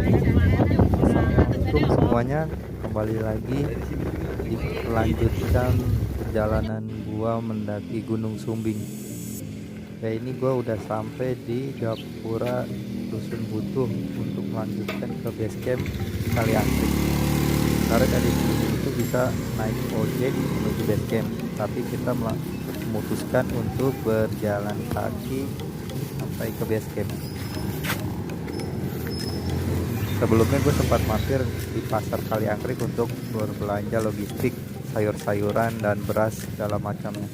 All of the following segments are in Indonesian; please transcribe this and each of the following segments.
Assalamualaikum semuanya, kembali lagi melanjutkan perjalanan gua mendaki Gunung Sumbing. Ya ini gua udah sampai di Gapura Dusun Butuh untuk melanjutkan ke base camp Kaliangkrik. Sebenarnya dari sini itu bisa naik ojek menuju base camp, tapi kita memutuskan untuk berjalan kaki sampai ke base camp. Sebelumnya gue sempat mampir di pasar Kaliangkrik untuk berbelanja logistik, sayur-sayuran, dan beras segala macamnya.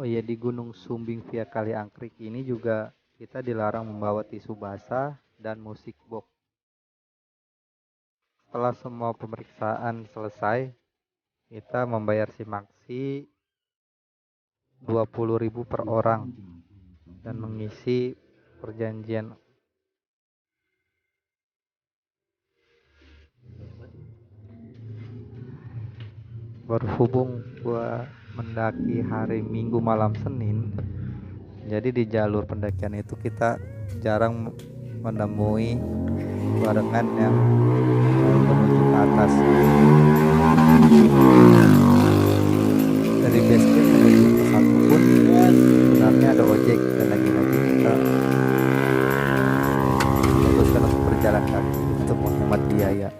Oh iya, di Gunung Sumbing via Kaliangkrik ini juga kita dilarang membawa tisu basah dan musik box. Setelah semua pemeriksaan selesai, kita membayar simaksi 20.000 per orang dan mengisi perjanjian. Berhubung gua mendaki hari Minggu malam Senin, jadi di jalur pendakian itu kita jarang menemui barengan yang menuju ke atas. Dari base camp menuju ke satu pun sebenarnya ada ojek, dan lagi-lagi kita memutuskan untuk berjalan kaki untuk menghemat biaya.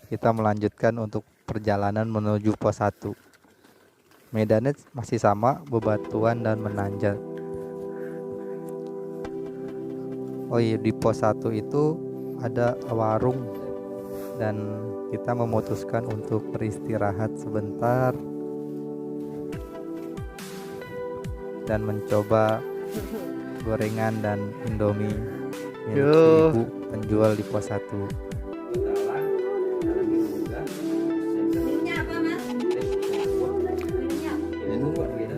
kita melanjutkan untuk perjalanan menuju pos 1. Medannya masih sama, bebatuan dan menanjak. Oh iya, di pos 1 itu ada warung dan kita memutuskan untuk beristirahat sebentar dan mencoba gorengan dan indomie milik si ibu penjual di pos 1.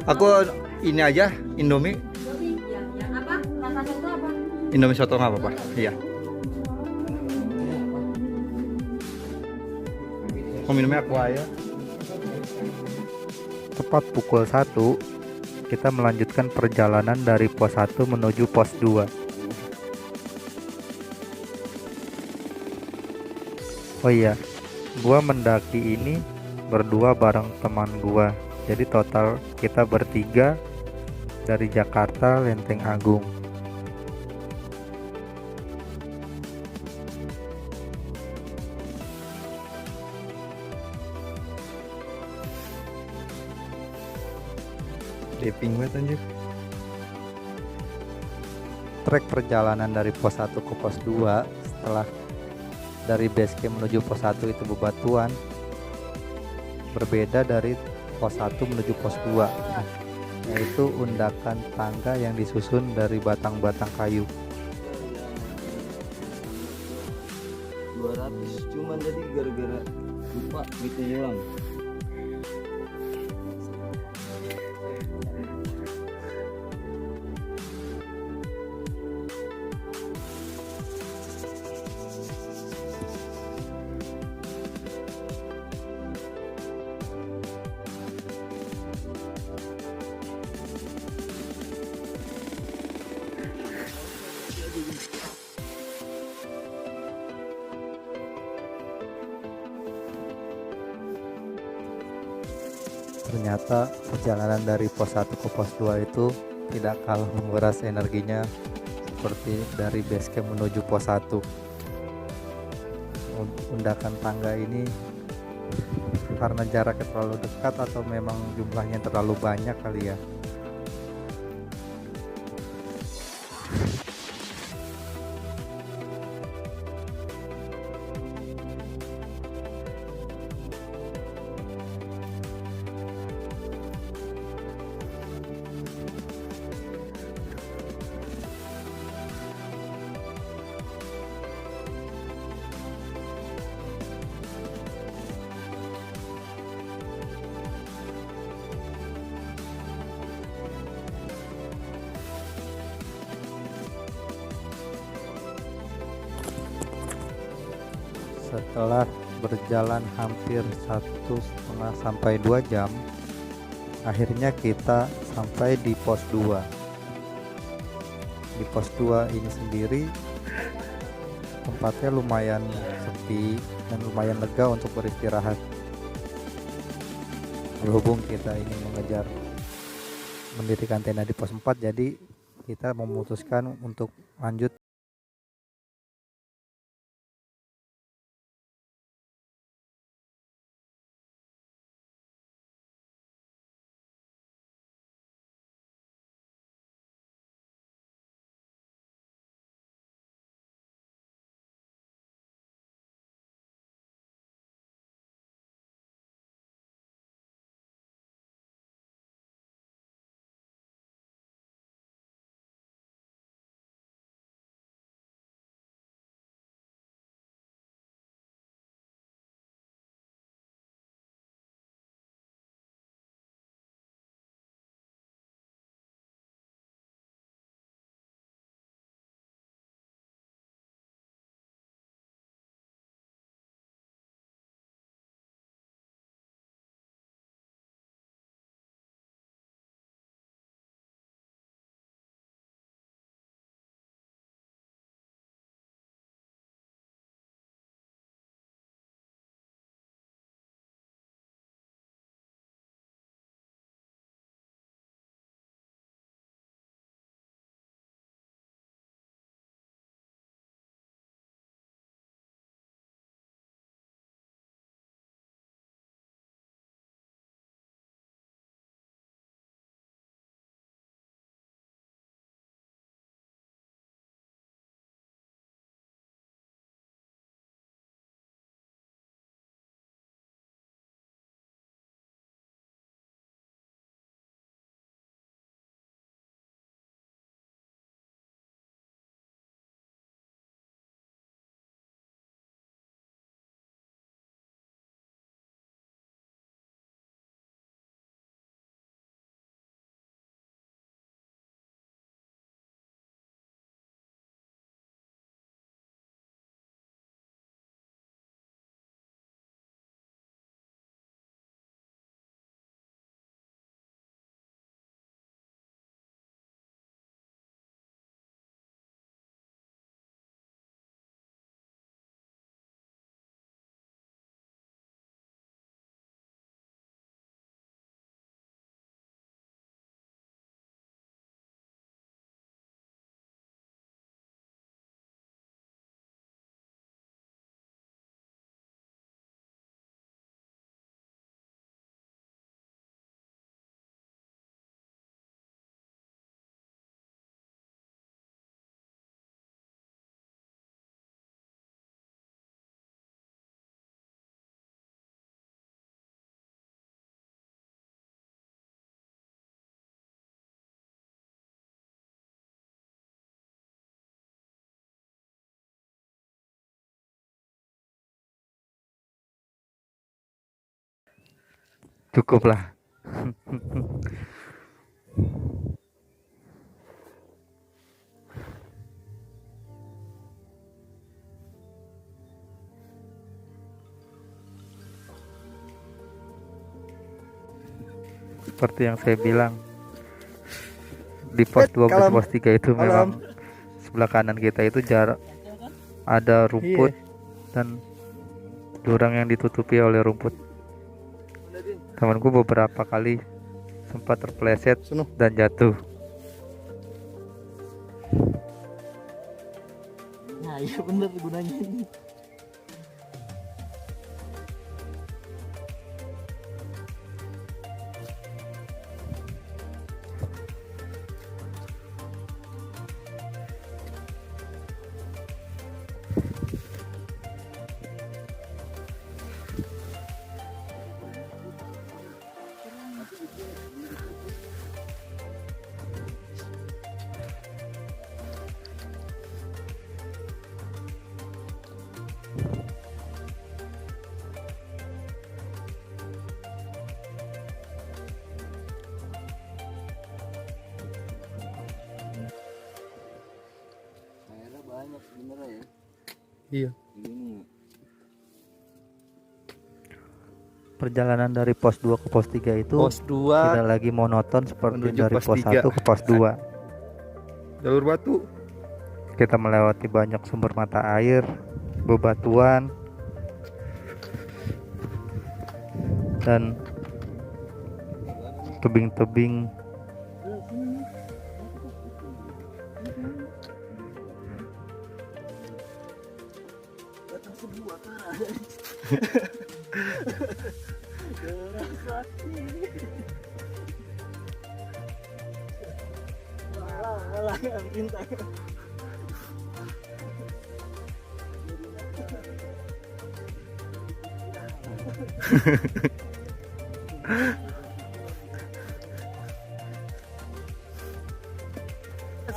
Aku ini aja Indomie. Yang apa? Rasa soto apa? Indomie soto nggak apa-apa. Iya. Mau minumnya aqua ya. Tepat pukul 1 kita melanjutkan perjalanan dari pos 1 menuju pos 2. Oh iya, gua mendaki ini berdua bareng teman gua. Jadi total kita bertiga dari Jakarta Lenteng Agung. Deping banget anjir. Trek perjalanan dari pos 1 ke pos 2 setelah dari base camp menuju pos 1 itu bebatuan, berbeda dari pos 1 menuju pos 2, yaitu undakan tangga yang disusun dari batang-batang kayu. 200 cuman tadi gara-gara lupa gitu ulang. Ternyata perjalanan dari pos 1 ke pos 2 itu tidak kalah menguras energinya seperti dari base camp menuju pos 1. Undakan tangga ini karena jaraknya terlalu dekat atau memang jumlahnya terlalu banyak kali ya. Setelah berjalan hampir 1,5 sampai 2 jam, akhirnya kita sampai di pos 2. Di pos 2 ini sendiri tempatnya lumayan sepi dan lumayan lega untuk beristirahat. Berhubung kita ini mengejar mendirikan tenda di pos 4, jadi kita memutuskan untuk lanjut Cukup lah. Seperti yang saya bilang, di pos 2 ke pos 3 itu memang sebelah kanan kita itu jarak ada rumput dan jurang yang ditutupi oleh rumput. Temanku beberapa kali sempat terpeleset dan jatuh. Nah iya bener gunanya ini. Airnya banyak sebenarnya ya. Iya. Ini Perjalanan dari pos 2 ke pos 3 itu Pos 2 tidak lagi monoton seperti menuju dari pos pos 3. 1 ke pos 2. jalur batu. Kita melewati banyak sumber mata air, bebatuan, dan tebing-tebing.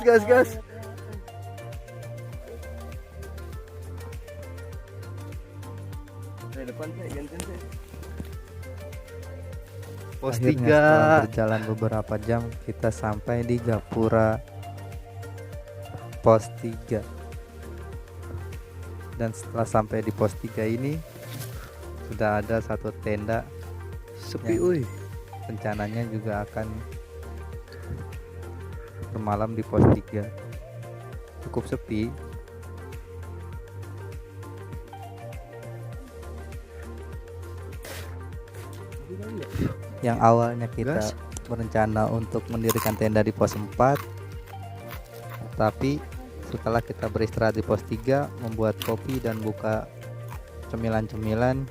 Gas. dari depan saya gantian saya. Pos Akhirnya 3. setelah berjalan beberapa jam kita sampai di Gapura pos 3. Dan setelah sampai di pos 3 ini sudah ada satu tenda Sepi yang euy. rencananya juga akan bermalam di pos 3. Cukup sepi. Yang awalnya kita Gas. berencana untuk mendirikan tenda di pos 4, tapi setelah kita beristirahat di pos 3, membuat kopi dan buka cemilan-cemilan,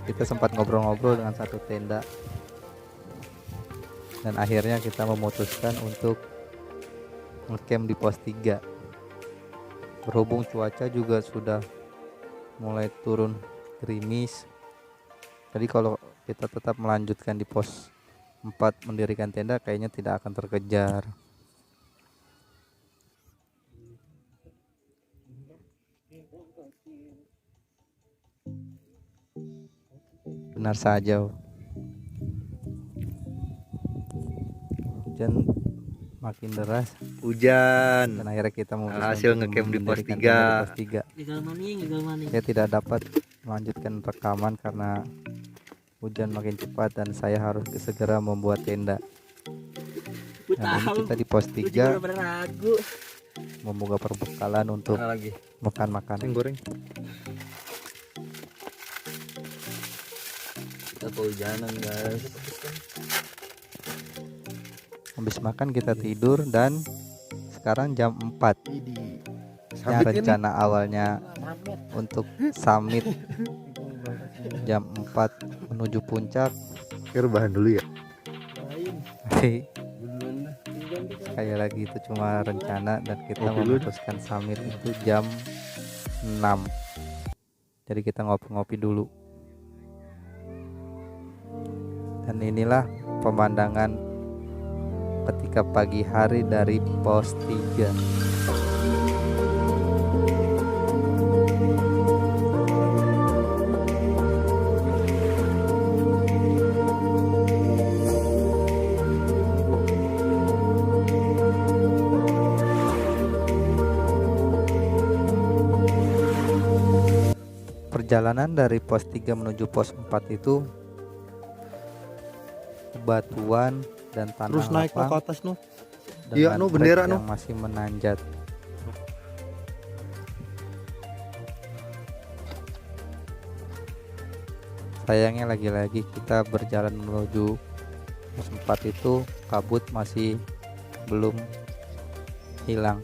kita sempat ngobrol-ngobrol dengan satu tenda, dan akhirnya kita memutuskan untuk ngecamp di pos 3. Berhubung cuaca juga sudah mulai turun gerimis, jadi kalau kita tetap melanjutkan di pos 4 mendirikan tenda kayaknya tidak akan terkejar. Benar saja, hujan makin deras Hujan. dan akhirnya kita memutuskan Hasil untuk ngecamp di pos mendirikan 3. tenda di pos 3. Gagal maning. Saya tidak dapat melanjutkan rekaman karena hujan makin cepat dan saya harus segera membuat tenda. Nah, ini kita di pos 3 ragu. membuka perbekalan untuk Mana lagi? makan-makan. Yang goreng. Kita kehujanan guys. Habis makan kita tidur dan sekarang jam 4. Ya, rencana awalnya untuk summit jam 4 menuju puncak. Rebahan dulu ya. Sekali lagi itu cuma rencana dan kita Ngopi dulu. memutuskan summit itu jam 6. Jadi kita ngopi-ngopi dulu. Dan inilah pemandangan ketika pagi hari dari pos 3. Perjalanan dari pos 3 menuju pos 4 itu batuan dan tanah Terus naik ke lapang atas no. dengan Iya, no, bendera, trek no. yang masih menanjak. Sayangnya lagi-lagi kita berjalan menuju pos 4 itu kabut masih belum hilang.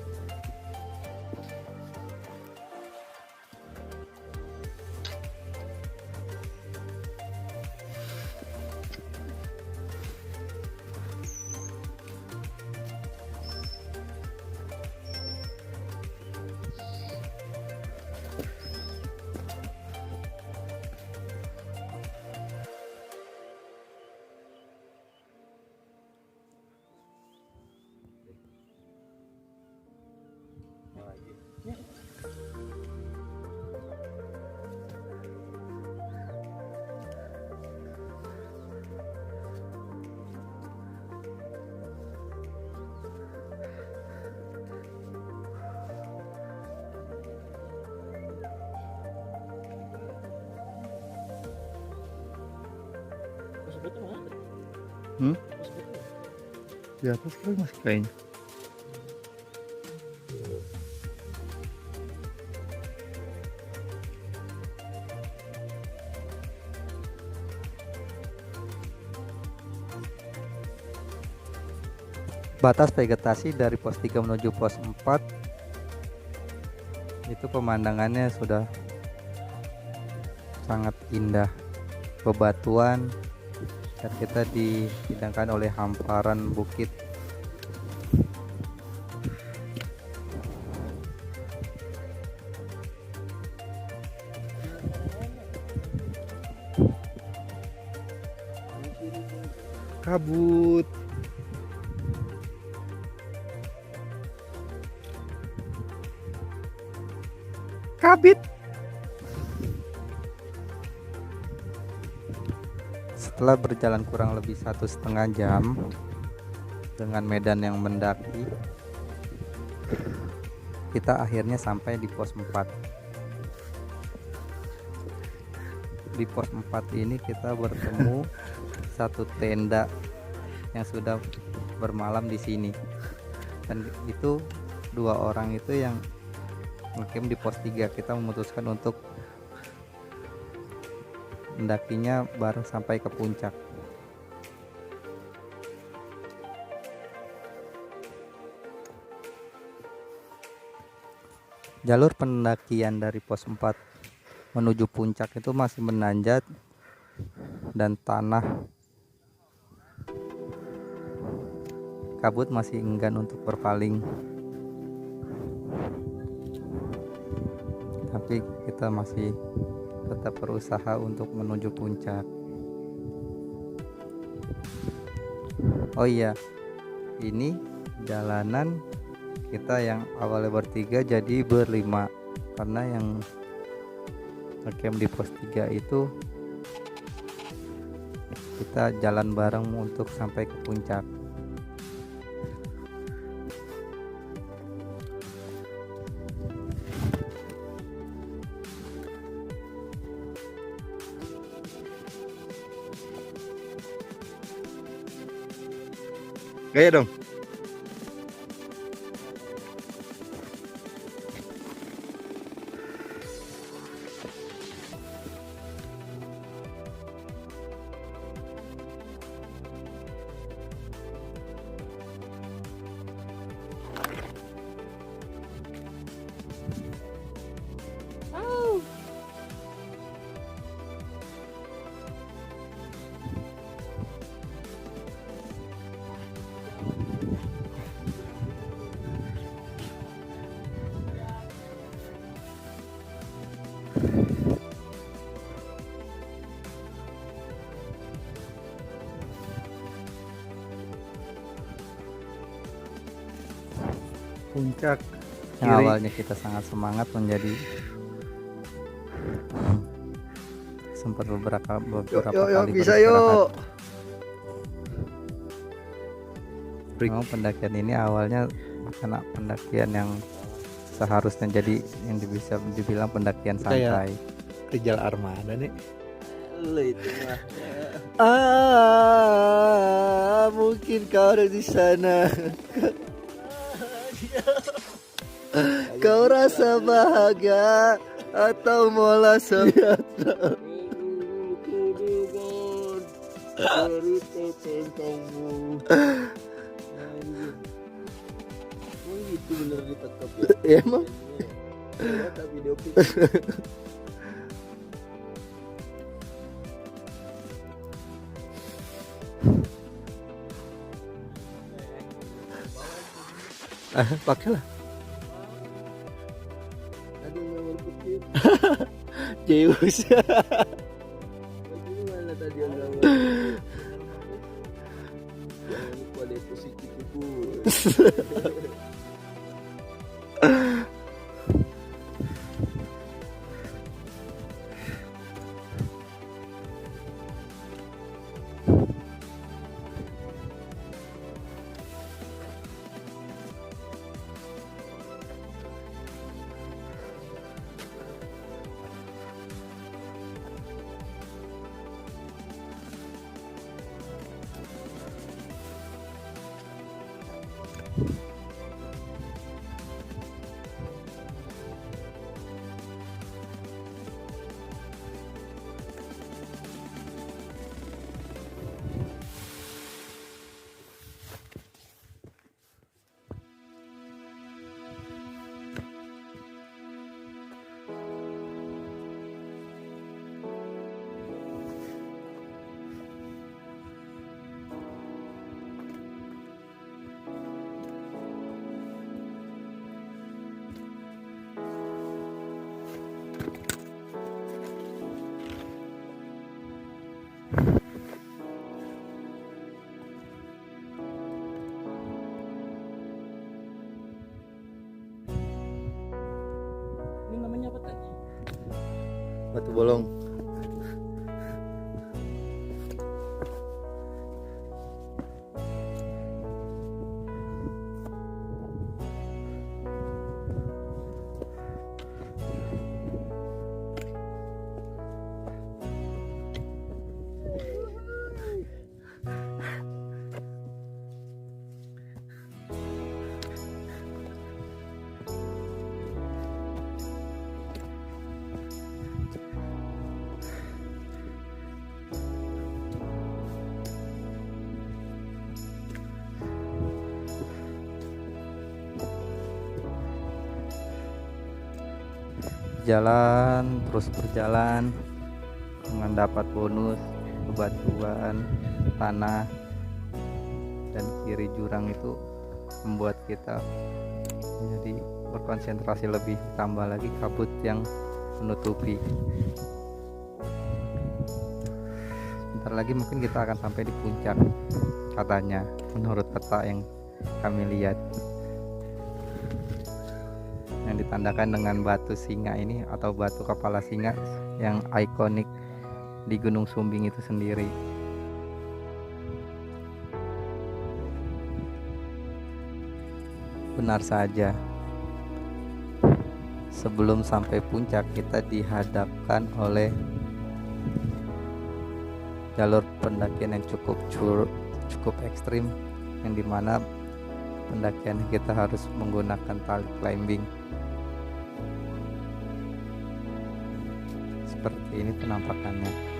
Di atas kali masih kayaknya. Batas vegetasi dari pos 3 menuju pos 4 itu pemandangannya sudah sangat indah, bebatuan, dan kita dihidangkan oleh hamparan bukit. Kabut. Kabit. Setelah berjalan kurang lebih 1,5 jam dengan medan yang mendaki, kita akhirnya sampai di pos 4. Di pos 4 ini kita bertemu satu tenda yang sudah bermalam di sini, dan itu 2 orang itu yang ngecamp di pos 3. Kita memutuskan untuk mendakinya bareng sampai ke puncak. Jalur pendakian dari pos 4 menuju puncak itu masih menanjak dan tanah kabut masih enggan untuk berpaling, tapi kita masih tetap berusaha untuk menuju puncak. Oh iya, ini jalanan kita yang awalnya bertiga jadi berlima, karena yang ngecamp di pos 3 itu kita jalan bareng untuk sampai ke puncak. Gaya dong. Puncak yang Kiri. awalnya kita sangat semangat menjadi sempat beberapa kali bisa beristirahat. yuk. Memang pendakian ini awalnya bukan pendakian yang seharusnya jadi yang bisa dibilang pendakian santai. Rijal Armada nih. Lo itu mah. Mungkin kau ada di sana. Kau rasa bahagia atau malah sejahtera? Cerita tentangmu. Oh gitu bener ditekap ya. Ya emang. Lihat video klip. Pakailah. Tadi nomor kutip. Zeus. Gimana tadi yang gambar? Jangan lupa deposisi kuku. Ini namanya apa tadi? Batu bolong. Jalan terus berjalan dengan dapat bonus bebatuan tanah dan kiri jurang itu membuat kita menjadi berkonsentrasi lebih, tambah lagi kabut yang menutupi. Sebentar lagi mungkin kita akan sampai di puncak katanya, menurut peta yang kami lihat, yang ditandakan dengan batu singa ini atau batu kepala singa yang ikonik di Gunung Sumbing itu sendiri. Benar saja, sebelum sampai puncak kita dihadapkan oleh jalur pendakian yang cukup ekstrim, yang dimana pendakian kita harus menggunakan tali climbing. Seperti ini penampakannya.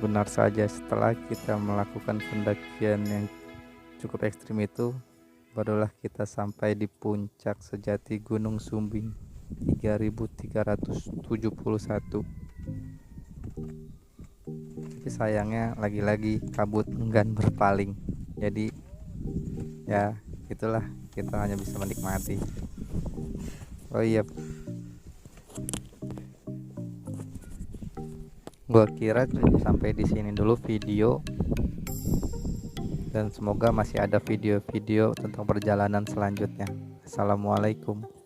Benar saja, setelah kita melakukan pendakian yang cukup ekstrim itu, barulah kita sampai di puncak sejati Gunung Sumbing 3371. Tapi sayangnya lagi-lagi kabut enggan berpaling. Jadi ya itulah, kita hanya bisa menikmati. Oh iya, Gua kira cukup sampai di sini dulu video, dan semoga masih ada video-video tentang perjalanan selanjutnya. Assalamualaikum.